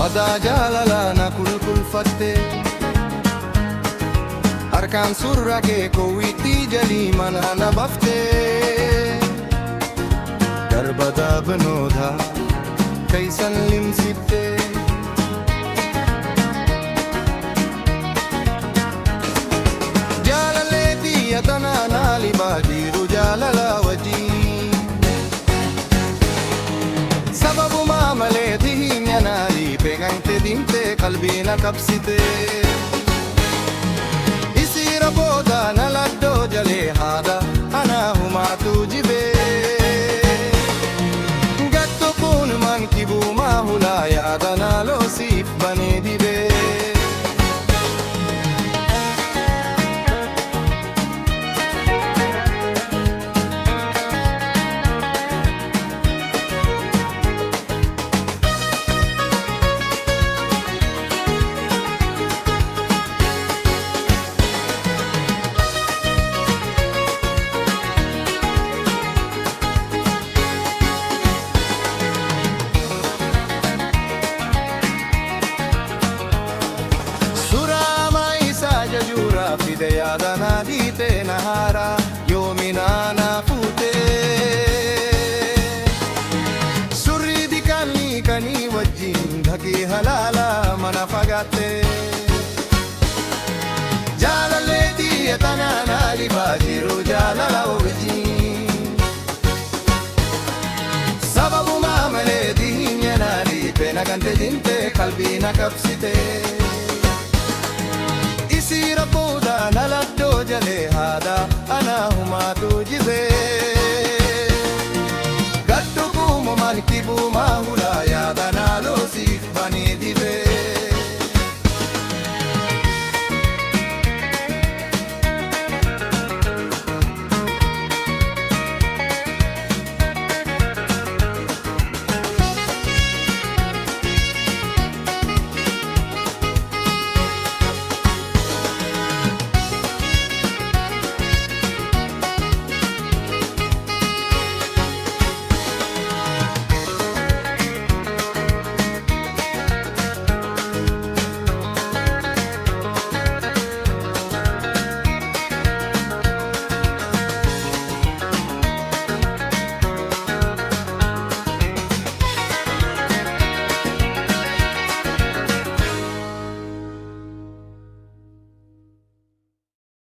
Adaa jaalalaa na kulkulfatte harkaan surra kee koowwitti jalii mana na bafte darba daabanoota keeysan limsitte jaalaleetii yatanaa naali baadiiru jaalala wajjii sababumaa maleeti hinya naali peegante dimte qalbiina qabsite isiira booda na laddoo jalee haadha anaa humaatu jibee gatto kun mankibuumaa hulaa yaada naaloo siif banee dibee fide yaada na diite nahara yoomina na fuute surri dikanni kanii wajjin dhaqii halaala mana fagaatte jaalaleetii yatanaa naali baadiiru jaalala wajjin sababumaa maleetii hinya naali peena gante jinte qalbii na qabsite